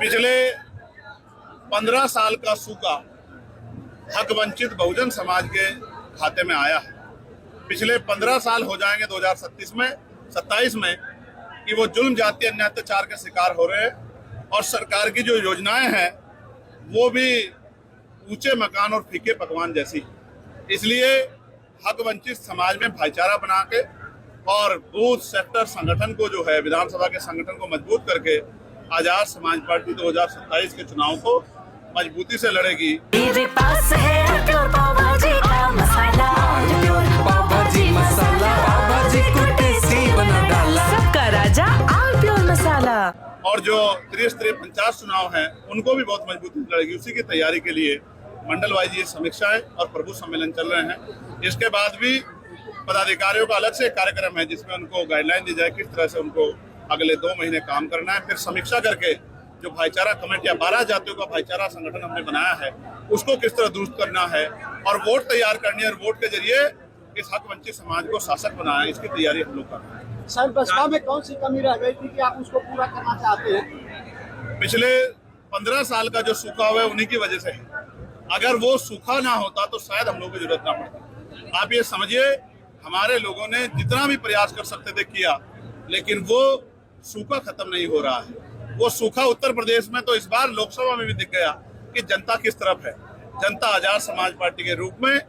पिछले 15 साल का सूखा हक वंचित बहुजन समाज के खाते में आया है। पिछले 15 साल हो जाएंगे 2027 में कि वो जुल्म जाति अन्याय अत्याचार के शिकार हो रहे हैं और सरकार की जो योजनाएं हैं वो भी ऊंचे मकान और फीके पकवान जैसी। इसलिए हक वंचित समाज में भाईचारा बना के और बूथ सेक्टर संगठन को जो है विधानसभा के संगठन को मजबूत करके आजाद समाज पार्टी 2027 के चुनाव को मजबूती से लड़ेगी। मेरे पास है प्योर पाव भाजी का मसाला, पाव भाजी मसाला, पाव भाजी को टेस्टी बना डाला, सबका राजा आल प्योर मसाला। और जो त्रिस्तरीय पंचायत चुनाव हैं उनको भी बहुत मजबूती से लड़ेगी। उसी की तैयारी के लिए मंडल वाइज ये समीक्षाएं और प्रभु सम्मेलन चल रहे हैं। इसके बाद भी पदाधिकारियों का अलग से कार्यक्रम है जिसमें उनको गाइडलाइन दी जाए किस तरह से उनको अगले 2 महीने काम करना है। फिर समीक्षा करके जो भाईचारा कमेटियां 12 जातियों का भाईचारा संगठन हमने बनाया है उसको किस तरह दुरुस्त करना है और वोट तैयार करनी है और वोट के जरिए इस हक वंचित समाज को शासक बनाना है, इसकी तैयारी हम लोग कर रहे हैं। सर, बसपा में कौन सी कमी रह गई थी कि आप उसको पूरा करना चाहते हैं? पिछले 15 साल का जो सूखा हुआ है उन्हीं की वजह से है। अगर वो सूखा ना होता तो शायद हम लोगों को जरूरत ना पड़ती। आप ये समझिए हमारे लोगों ने जितना भी प्रयास कर सकते थे किया, लेकिन वो सूखा खत्म नहीं हो रहा है। वो सूखा उत्तर प्रदेश में तो इस बार लोकसभा में भी दिख गया कि जनता किस तरफ है। जनता आजाद समाज पार्टी के रूप में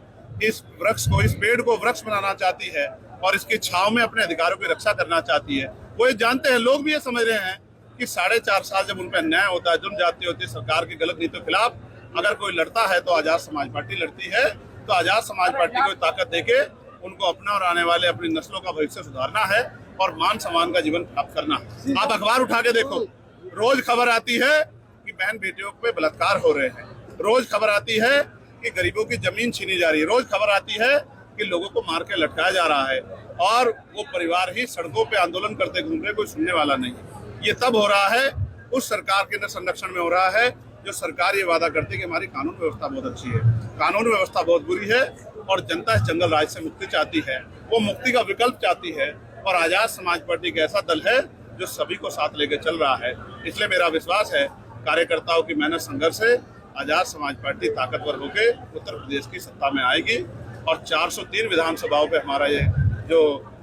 इस पेड़ को वृक्ष बनाना चाहती है और इसकी छांव में अपने अधिकारों की रक्षा करना चाहती है। वो ये जानते हैं, लोग भी ये समझ रहे हैं कि 4.5 साल जब उन पर अन्याय होता है, जुल्म जाती होती है, सरकार की गलत नीतियों के खिलाफ अगर कोई लड़ता है तो आजाद समाज पार्टी लड़ती है। तो आजाद समाज पार्टी को ताकत देके उनको अपना और आने वाले अपनी नस्लों का भविष्य सुधारना है और मान सम्मान का जीवन प्राप्त करना है। आप अखबार उठा के देखो, रोज खबर आती है कि बहन बेटियों पे बलात्कार हो रहे हैं, रोज खबर आती है कि गरीबों की जमीन छीनी जा रही है, रोज खबर आती है कि लोगों को मार के लटकाया जा रहा है और वो परिवार ही सड़कों पे आंदोलन करते घूम रहे, कोई सुनने वाला नहीं। ये तब हो रहा है उस सरकार के संरक्षण में हो रहा है जो सरकार ये वादा करती है कि हमारी कानून व्यवस्था बहुत अच्छी है। कानून व्यवस्था बहुत बुरी है और जनता इस जंगल राज से मुक्ति चाहती है, वो मुक्ति का विकल्प चाहती है और आजाद समाज पार्टी एक ऐसा दल है जो सभी को साथ लेकर चल रहा है। इसलिए मेरा विश्वास है कार्यकर्ताओं की मेहनत संघर्ष से आजाद समाज पार्टी ताकतवर होकर उत्तर प्रदेश की सत्ता में आएगी और 403 विधानसभाओं पे हमारा ये जो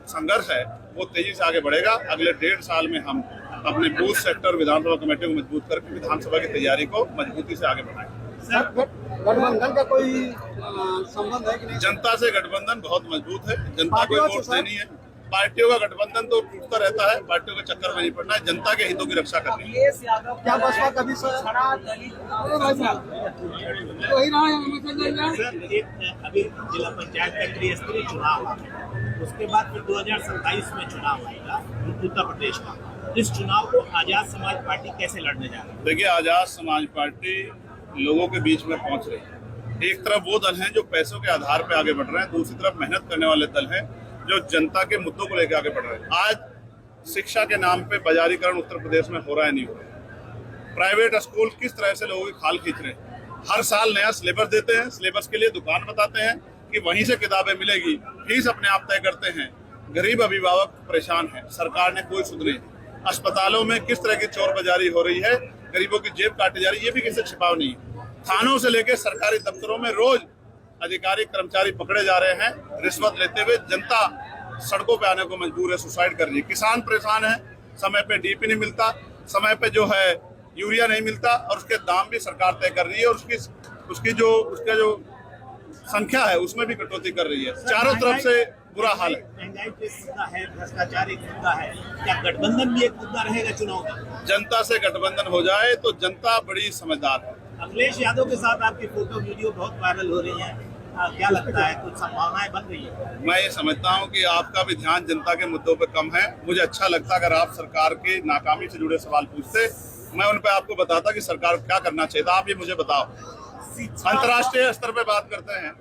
संघर्ष है वो तेजी से आगे बढ़ेगा। अगले 1.5 साल में हम अपने बूथ सेक्टर विधानसभा कमेटी को मजबूत करके विधानसभा की तैयारी को मजबूती से आगे बढ़ाएंगे। गठबंधन का कोई संबंध है कि नहीं? जनता से गठबंधन बहुत मजबूत है। जनता को वोट देनी है। पार्टियों का गठबंधन तो टूटता रहता है, पार्टियों के चक्कर में नहीं पड़ना है, जनता के हितों की रक्षा करनी है। क्या बसपा कभी सर, एक अभी जिला पंचायत का त्रिस्तरीय चुनाव है, उसके बाद फिर 2027 में चुनाव आएगा उत्तर प्रदेश का। इस चुनाव को आजाद समाज पार्टी कैसे लड़ने जा रही है? देखिए, आजाद समाज पार्टी लोगों के बीच में पहुंच रही है। एक तरफ वो दल हैं जो पैसों के आधार पर आगे बढ़ रहे हैं, दूसरी तरफ मेहनत करने वाले दल हैं जो जनता के मुद्दों को लेकर आगे बढ़ रहे हैं। आज शिक्षा के नाम पे बाजारीकरण उत्तर प्रदेश में हो रहा है, नहीं हो रहा है। प्राइवेट स्कूल किस तरह से लोगों की खाल खींच रहे हैं। हर साल नया सिलेबस देते हैं, सिलेबस के लिए दुकान बताते हैं कि वहीं से किताबें मिलेगी, फीस अपने आप तय करते हैं। गरीब अभिभावक परेशान है, सरकार ने कोई सुध नहीं। अस्पतालों में किस तरह की चोर बाजारी हो रही है, गरीबों की जेब काटी जा रही है, ये भी किसी छिपाव नहीं। थानों से लेकर सरकारी दफ्तरों में रोज अधिकारी कर्मचारी पकड़े जा रहे हैं रिश्वत लेते हुए। जनता सड़कों पे आने को मजबूर है, सुसाइड कर रही है। किसान परेशान है, समय पे डीपी नहीं मिलता, समय पे जो है यूरिया नहीं मिलता और उसके दाम भी सरकार तय कर रही है और उसका जो संख्या है उसमें भी कटौती कर रही है। चारों तरफ से बुरा हाल है। महंगाई एक मुद्दा है, भ्रष्टाचार एक मुद्दा है, क्या गठबंधन भी एक मुद्दा रहेगा चुनाव में? जनता से गठबंधन हो जाए तो जनता बड़ी समझदार है। अखिलेश यादव के साथ आपकी फोटो वीडियो बहुत वायरल हो रही है, क्या लगता है, कुछ संभावनाएं बन रही है? मैं ये समझता हूँ कि आपका भी ध्यान जनता के मुद्दों पर कम है। मुझे अच्छा लगता अगर आप सरकार की नाकामी से जुड़े सवाल पूछते, मैं उन पर आपको बताता कि सरकार क्या करना चाहिए था। आप ये मुझे बताओ। अंतर्राष्ट्रीय स्तर पे बात करते हैं,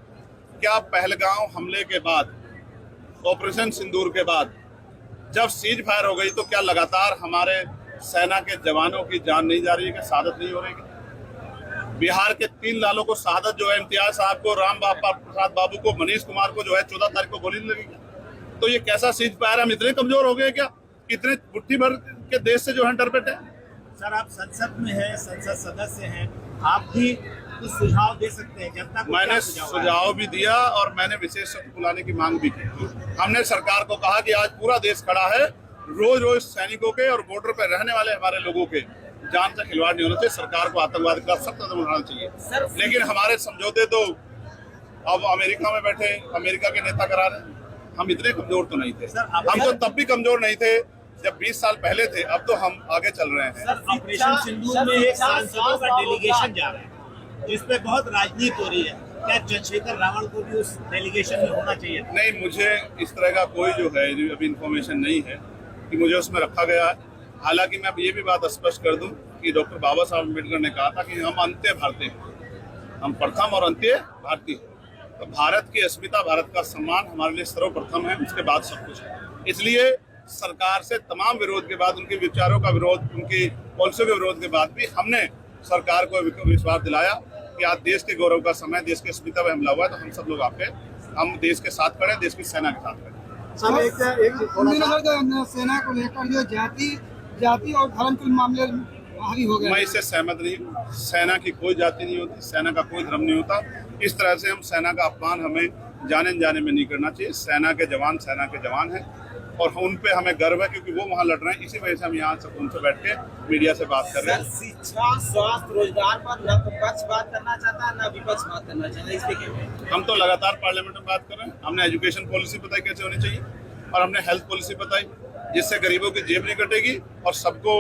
क्या पहलगांव हमले के बाद, ऑपरेशन सिंदूर के बाद जब सीज फायर हो गई तो क्या लगातार हमारे सेना के जवानों की जान नहीं जा रही है, कि शहादत नहीं हो रही? बिहार के 3 लालों को शहादत जो है, इम्तियाज साहब को, राम प्रसाद बाबू को, मनीष कुमार को जो है 14 तारीख को गोली लगी। तो ये कैसा सीज फायर? हम इतने कमजोर हो गए क्या? इतने मुट्ठी भर के देश से जो है डर बैठे? सर आप संसद में हैं, संसद सदस्य हैं, आप भी कुछ सुझाव दे सकते हैं जनता को। मैंने क्या सुझाव भी दिया और मैंने विशेष सत्र बुलाने की मांग भी की। हमने सरकार को कहा कि आज पूरा देश खड़ा है, रोज रोज सैनिकों के और बॉर्डर पर रहने वाले हमारे लोगों के जान से खिलवाड़ नहीं होना चाहिए। सरकार को आतंकवाद के खिलाफ सख्त कदम उठाना चाहिए। लेकिन हमारे समझौते तो अब अमेरिका में बैठे अमेरिका के नेता करा रहे हैं। हम इतने कमजोर तो नहीं थे, हम तो तब भी कमजोर नहीं थे जब 20 साल पहले थे। अब तो हम आगे चल रहे हैं। सर ऑपरेशन सिंदूर में एक सांसदों का डेलीगेशन जा रहा है जिसपे बहुत राजनीति हो रही है, क्या चंद्रशेखर रावण को भी उस डेलीगेशन में होना चाहिए? नहीं, मुझे इस तरह का कोई जो है जो अभी इन्फॉर्मेशन नहीं है कि मुझे उसमें रखा गया है। हालांकि मैं अब ये भी बात स्पष्ट कर दूं कि डॉक्टर बाबा साहब अम्बेडकर ने कहा था कि हम अंत्य भारतीय हैं, हम प्रथम और अंत्य भारतीय। तो भारत की अस्मिता, भारत का सम्मान हमारे लिए सर्वप्रथम है, उसके बाद सब कुछ है। इसलिए सरकार से तमाम विरोध के बाद, उनके विचारों का विरोध, उनकी पॉलिसियों के विरोध के बाद भी हमने सरकार को विश्वास दिलाया कि आज देश के गौरव का समय, देश की अस्मिता पे हमला हुआ है, तो हम सब लोग हम देश के साथ खड़े, देश की सेना के साथ खड़े। सर एक सेना को लेकर जो जाति और धर्म के मामले भारी हो गए, मैं इससे सहमत नहीं हूँ। सेना की कोई जाति नहीं होती, सेना का कोई धर्म नहीं होता। इस तरह से हम सेना का अपमान हमें जाने में नहीं करना चाहिए। सेना के जवान हैं और उन पे हमें गर्व है क्योंकि वो वहाँ लड़ रहे हैं। इसी वजह से हम यहाँ से उनसे बैठ के मीडिया से बात कर रहे हैं। शिक्षा, स्वास्थ्य, रोजगार पर न तो पक्ष बात करना चाहता है न विपक्ष बात करना चाहता है। इसलिए हम तो लगातार पार्लियामेंट में बात कर रहे हैं। हमने एजुकेशन पॉलिसी बताई कैसे होनी चाहिए और हमने हेल्थ पॉलिसी बताई जिससे गरीबों की जेब नहीं कटेगी और सबको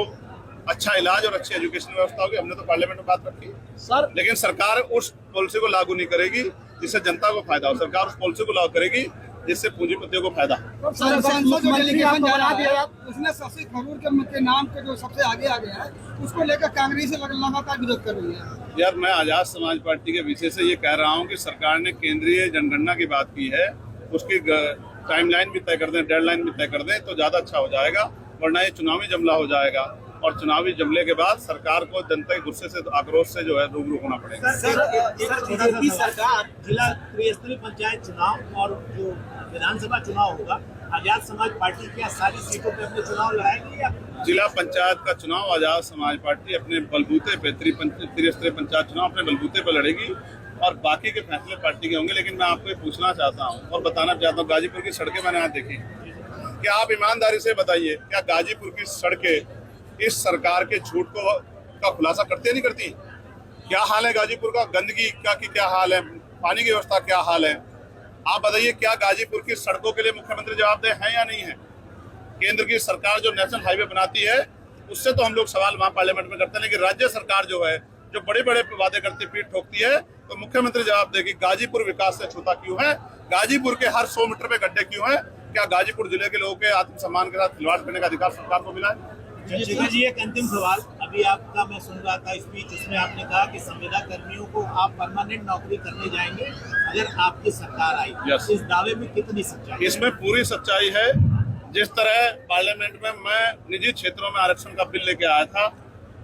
अच्छा इलाज और अच्छी एजुकेशन व्यवस्था होगी। हमने तो पार्लियामेंट में बात रखी सर, लेकिन सरकार उस पॉलिसी को लागू नहीं करेगी जिससे जनता को फायदा हो। सरकार उस पॉलिसी को लागू करेगी जिससे पूंजीपतियों को फायदा हो। संसद जो डेलीगेशन जा रहा है उसमें शशि थरूर के नाम के जो सबसे आगे आ गया है, उसको लेकर कांग्रेस लगातार विरोध कर रही है। यार, मैं आजाद समाज पार्टी के विषय से ये कह रहा हूँ कि सरकार ने केंद्रीय जनगणना की बात की है, उसकी टाइमलाइन भी तय कर दें, डेडलाइन भी तय कर दें तो ज्यादा अच्छा हो जाएगा, वरना ये चुनावी जमला हो जाएगा और चुनावी जमले के बाद सरकार को जनता के गुस्से से, आक्रोश से जो है रूबरू होना पड़ेगा। बीजेपी सरकार जिला त्रिस्तरीय पंचायत चुनाव और जो विधानसभा चुनाव होगा, आजाद समाज पार्टी क्या सारी सीटों पे अपने चुनाव लड़ाएगी या? जिला पंचायत का चुनाव आजाद समाज पार्टी अपने बलबूते पे, त्रिस्तरीय पंचायत चुनाव अपने बलबूते पे लड़ेगी और बाकी के फैसले पार्टी के होंगे। लेकिन मैं आपको पूछना चाहता हूँ और बताना चाहता हूँ, गाजीपुर की सड़कें मैंने आज देखी। क्या आप ईमानदारी से बताइए, क्या गाजीपुर की सड़कें इस सरकार के झूठ का खुलासा करती नहीं करती? क्या हाल है गाजीपुर का? गंदगी का की क्या हाल है? पानी की व्यवस्था क्या हाल है? आप बताइए, क्या गाजीपुर की सड़कों के लिए मुख्यमंत्री जवाबदेह है या नहीं है? केंद्र की सरकार जो नेशनल हाईवे बनाती है उससे तो हम लोग सवाल वहाँ पार्लियामेंट में करते हैं, लेकिन राज्य सरकार जो है जो बड़े बड़े वादे करती पीठ ठोकती है, तो मुख्यमंत्री जवाब देगी गाजीपुर विकास से छूता क्यों है? गाजीपुर के हर 100 मीटर पे गड्ढे क्यों है? क्या गाजीपुर जिले के लोगों के आत्मसम्मान के साथ खिलवाड़ करने का अधिकार सरकार को मिला है? चंद्रशेखर जी, एक अंतिम सवाल। अभी आपका मैं सुन रहा था स्पीच, उसमें आपने कहा कि संविदा कर्मियों को आप परमानेंट नौकरी करने जाएंगे अगर आपकी सरकार आई। Yes. इस दावे में कितनी सच्चाई? इसमें पूरी सच्चाई है। जिस तरह पार्लियामेंट में मैं निजी क्षेत्रों में आरक्षण का बिल लेके आया था,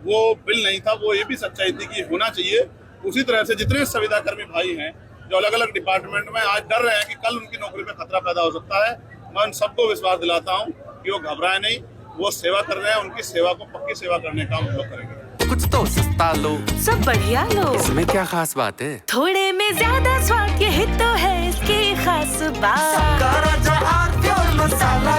वो बिल नहीं था, वो ये भी सच्चाई थी कि होना चाहिए। उसी तरह से जितने संविदा कर्मी भाई हैं जो अलग अलग डिपार्टमेंट में आज डर रहे हैं कि कल उनकी नौकरी पे खतरा पैदा हो सकता है, मैं उन सबको विश्वास दिलाता हूँ कि वो घबराए नहीं, वो सेवा कर रहे हैं। उनकी सेवा को पक्की सेवा करने का हम लोग करेंगे। कुछ तो सस्ता लो, सब बढ़िया लो, इसमें क्या खास बात है? थोड़े में ज्यादा स्वाद, यही तो है इसकी खास बात। मसाला